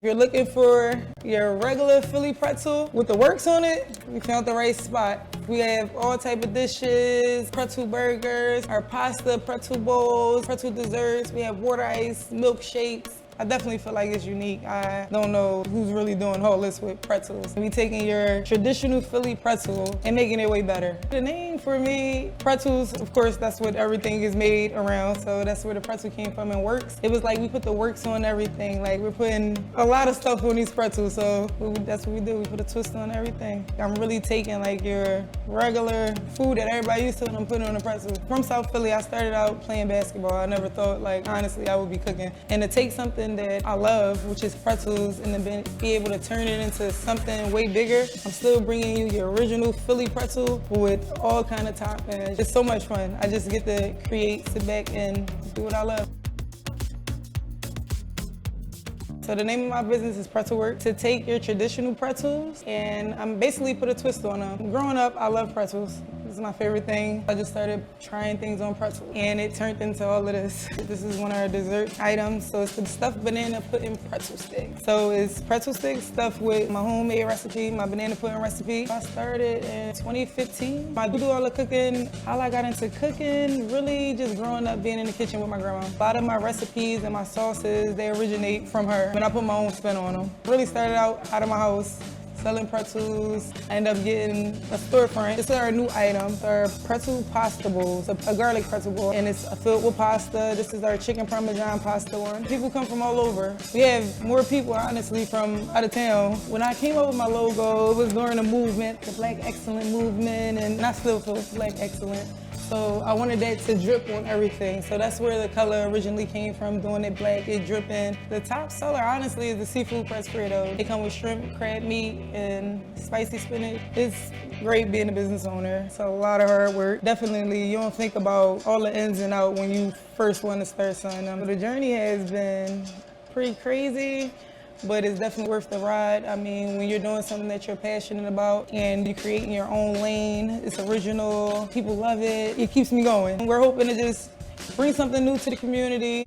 If you're looking for your regular Philly pretzel with the Workz on it, you found the right spot. We have all type of dishes, pretzel burgers, our pasta, pretzel bowls, pretzel desserts. We have water ice, milkshakes. I definitely feel like it's unique. I don't know who's really doing all this with pretzels. We taking your traditional Philly pretzel and making it way better. The name for me, pretzels, of course, that's what everything is made around, so that's where the pretzel came from. And Workz, it was like we put the Workz on everything. Like we're putting a lot of stuff on these pretzels, so that's what we do. We put a twist on everything. I'm really taking like your regular food that everybody used to and I'm putting on a pretzel. From South Philly, I started out playing basketball. I never thought, like, honestly, I would be cooking. And to take something that I love, which is pretzels, and then be able to turn it into something way bigger. I'm still bringing you your original Philly pretzel with all kind of toppings. It's so much fun. I just get to create, sit back, and do what I love. So the name of my business is Pretzel Workz. To take your traditional pretzels and I'm basically put a twist on them. Growing up, I love pretzels. This is my favorite thing. I just started trying things on pretzels and it turned into all of this. This is one of our dessert items. So it's the stuffed banana pudding pretzel sticks. So it's pretzel sticks stuffed with my homemade recipe, my banana pudding recipe. I started in 2015. I do all the cooking. How I got into cooking, really just growing up being in the kitchen with my grandma. A lot of my recipes and my sauces, they originate from her. But I put my own spin on them. Really started out of my house, selling pretzels. I ended up getting a storefront. This is our new item, our pretzel pasta bowls, a garlic pretzel bowl, and it's filled with pasta. This is our chicken parmesan pasta one. People come from all over. We have more people, honestly, from out of town. When I came up with my logo, it was during the movement, the Black Excellent movement, and I still feel Black Excellent. So I wanted that to drip on everything. So that's where the color originally came from, doing it black, it dripping. The top seller, honestly, is the seafood press Frito. They come with shrimp, crab meat, and spicy spinach. It's great being a business owner. It's a lot of hard work. Definitely, you don't think about all the ins and outs when you first want to start something. The journey has been pretty crazy, but it's definitely worth the ride. I mean, when you're doing something that you're passionate about and you're creating your own lane, it's original, people love it, it keeps me going. We're hoping to just bring something new to the community.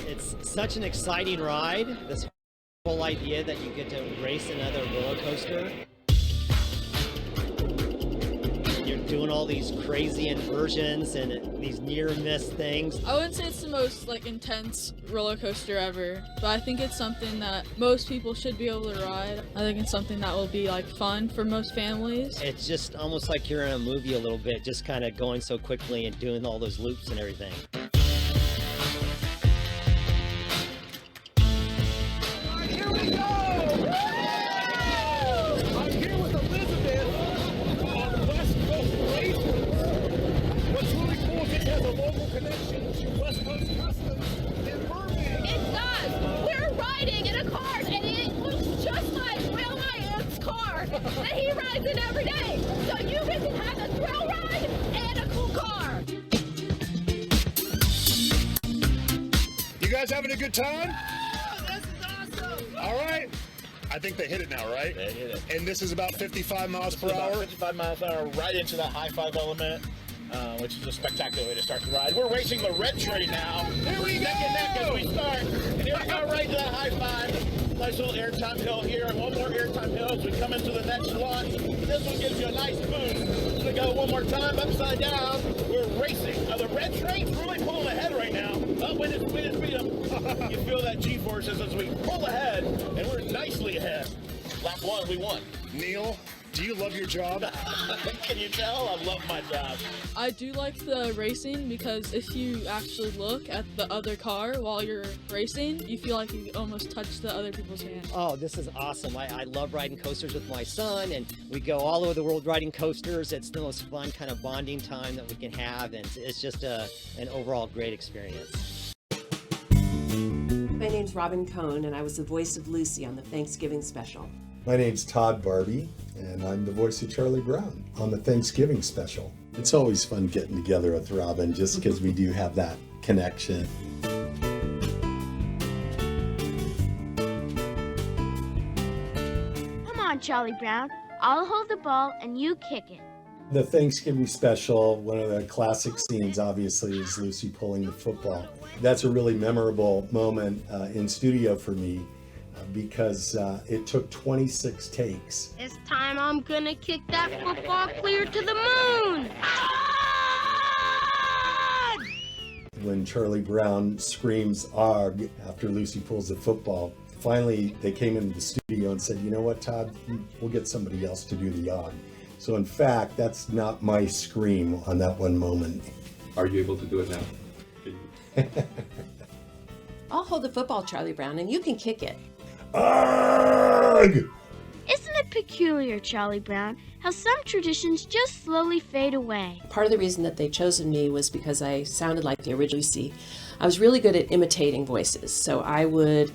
It's such an exciting ride, this whole idea that you get to race another roller coaster. You're doing all these crazy inversions and these near-miss things. I wouldn't say it's the most intense roller coaster ever, but I think it's something that most people should be able to ride. I think it's something that will be fun for most families. It's just almost like you're in a movie a little bit, just kind of going so quickly and doing all those loops and everything. Here we go! I'm here with Elizabeth on West Coast Racers. What's really cool is it has a local connection to West Coast Customs in Birmingham. It does. We're riding in a car, and it looks just like Will my aunt's car that he rides in every day. So you get to have a thrill ride and a cool car. You guys having a good time? Oh, this is awesome. All right. I think they hit it now, right? They hit it. And this is about 55 miles per About hour? 55 miles an hour, right into that high five element, which is a spectacular way to start the ride. We're racing the red train now. Here we Neck and neck as go! we start. And here we go, right to that high five. Nice little airtime hill here, and one more airtime hill as we come into the next one. This one gives you a nice boost. We go one more time, upside down. We're racing. Now the red train's really pulling ahead right now. Wind is freedom. You feel that G-forces as we pull ahead, and we're nicely ahead. Lap one, we won. Neil, do you love your job? Can you tell? I love my job. I do like the racing because if you actually look at the other car while you're racing, you feel like you almost touch the other people's hand. Oh, this is awesome. I love riding coasters with my son, and we go all over the world riding coasters. It's the most fun kind of bonding time that we can have, and it's just an overall great experience. My name's Robin Cohn, and I was the voice of Lucy on the Thanksgiving special. My name's Todd Barbie, and I'm the voice of Charlie Brown on the Thanksgiving special. It's always fun getting together with Robin just because we do have that connection. Come on, Charlie Brown. I'll hold the ball and you kick it. The Thanksgiving special, one of the classic scenes, obviously, is Lucy pulling the football. That's a really memorable moment in studio for me because it took 26 takes. This time I'm gonna kick that football clear to the moon! When Charlie Brown screams "Arg" after Lucy pulls the football, finally they came into the studio and said, you know what, Todd, we'll get somebody else to do the "Arg." So in fact, that's not my scream on that one moment. Are you able to do it now? I'll hold the football, Charlie Brown, and you can kick it. Arg! Isn't it peculiar, Charlie Brown, how some traditions just slowly fade away? Part of the reason that they chosen me was because I sounded like the original Lucy. I was really good at imitating voices, so I would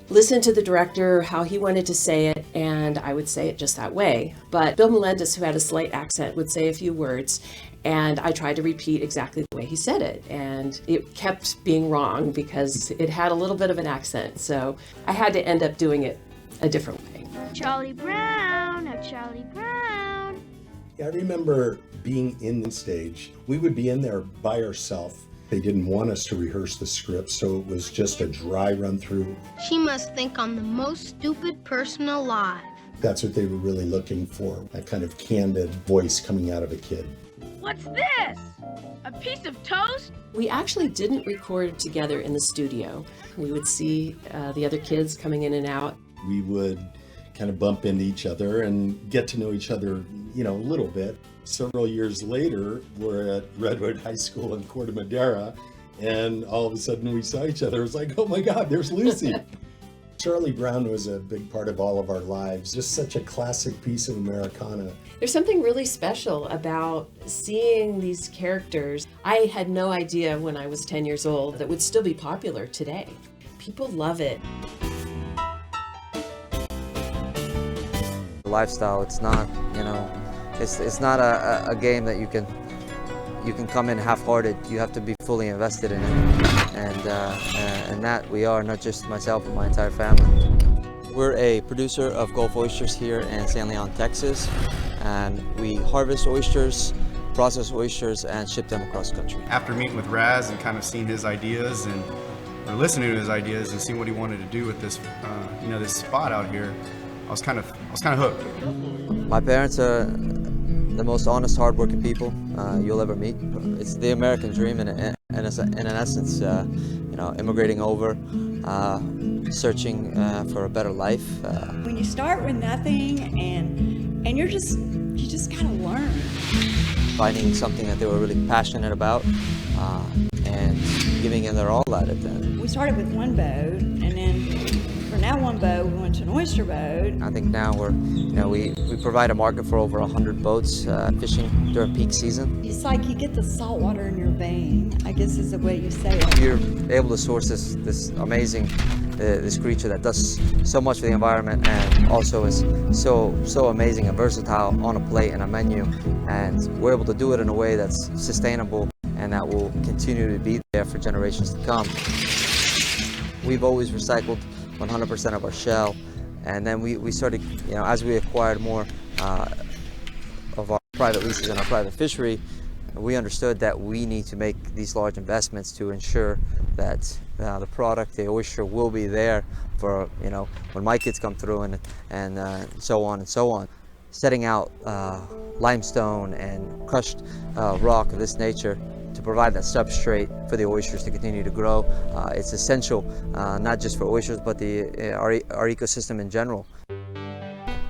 listen to the director, how he wanted to say it, and I would say it just that way. But Bill Melendez, who had a slight accent, would say a few words, and I tried to repeat exactly the way he said it. And it kept being wrong because it had a little bit of an accent, so I had to end up doing it a different way. Charlie Brown, oh Charlie Brown. Yeah, I remember being in the stage. We would be in there by ourselves. They didn't want us to rehearse the script, so it was just a dry run through. She must think I'm the most stupid person alive. That's what they were really looking for, that kind of candid voice coming out of a kid. What's this? A piece of toast? We actually didn't record together in the studio. We would see the other kids coming in and out. We would kind of bump into each other and get to know each other, a little bit. Several years later, we're at Redwood High School in Corte Madera, and all of a sudden we saw each other. It was like, oh my God, there's Lucy. Charlie Brown was a big part of all of our lives, just such a classic piece of Americana. There's something really special about seeing these characters. I had no idea when I was 10 years old that would still be popular today. People love it. Lifestyle, it's not, it's not a game that you can come in half-hearted. You have to be fully invested in it, and that we are, not just myself but my entire family. We're a producer of Gulf oysters here in San Leon, Texas, and we harvest oysters, process oysters, and ship them across the country. After meeting with Raz and kind of seeing his ideas or listening to his ideas and seeing what he wanted to do with this, this spot out here, I was kind of hooked. My parents are the most honest, hardworking people you'll ever meet. It's the American dream in an essence, immigrating over, searching for a better life. When you start with nothing and you just kind of learn. Finding something that they were really passionate about and giving in their all at it. We started with one boat, and then for now one boat, we went to an oyster boat. I think now we provide a market for over 100 boats fishing during peak season. It's like you get the salt water in your vein, I guess is the way you say it. You're able to source this amazing, this creature that does so much for the environment and also is so amazing and versatile on a plate and a menu. And we're able to do it in a way that's sustainable and that will continue to be there for generations to come. We've always recycled 100% of our shell, and then we started, as we acquired more of our private leases and our private fishery, we understood that we need to make these large investments to ensure that the product, the oyster, will be there for when my kids come through and so on and so on. Setting out limestone and crushed rock of this nature to provide that substrate for the oysters to continue to grow. It's essential, not just for oysters, but our ecosystem in general.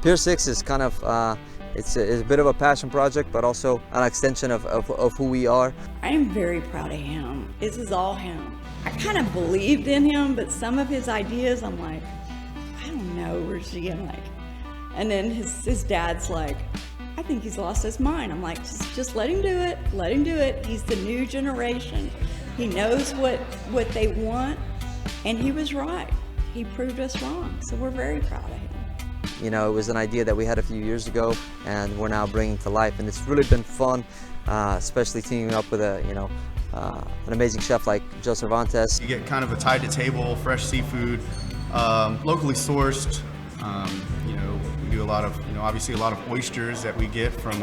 Pier 6 is kind of, it's a bit of a passion project, but also an extension of who we are. I am very proud of him. This is all him. I kind of believed in him, but some of his ideas, I'm like, I don't know, where's he getting like? And then his dad's like, I think he's lost his mind. I'm like, just let him do it. Let him do it. He's the new generation. He knows what they want, and he was right. He proved us wrong, so we're very proud of him. It was an idea that we had a few years ago, and we're now bringing to life, and it's really been fun, especially teaming up with an amazing chef like Joe Cervantes. You get kind of a tide-to-table, fresh seafood, locally sourced. We do a lot of, obviously a lot of oysters that we get from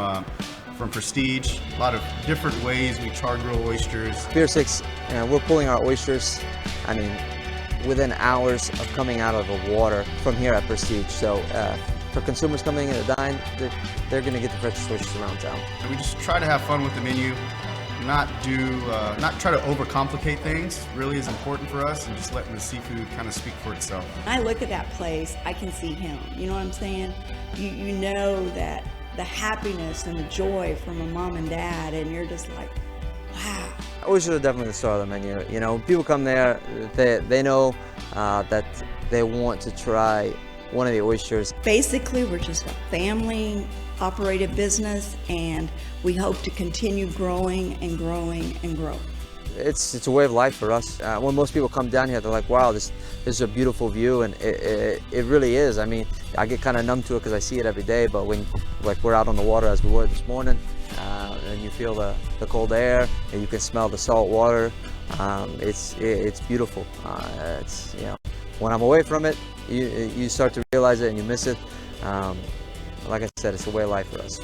from Prestige. A lot of different ways we char grill oysters. Pier 6, we're pulling our oysters, I mean, within hours of coming out of the water from here at Prestige. So for consumers coming in to dine, they're going to get the freshest oysters around town. And we just try to have fun with the menu, not try to overcomplicate things. Really is important for us, and just letting the seafood kind of speak for itself. When I look at that place, I can see him. You know what I'm saying? You know that the happiness and the joy from a mom and dad, and you're just like, wow. Oysters are definitely the star of the menu. You know, when people come there, they know that they want to try one of the oysters. Basically, we're just a family operated business, and we hope to continue growing and growing and grow. It's a way of life for us. When most people come down here, they're like, wow, this is a beautiful view, and it really is. I mean, I get kind of numb to it because I see it every day, but when we're out on the water as we were this morning, and you feel the cold air, and you can smell the salt water, it's beautiful. It's, you know, when I'm away from it, you start to realize it and you miss it. Like I said, it's a way of life for us.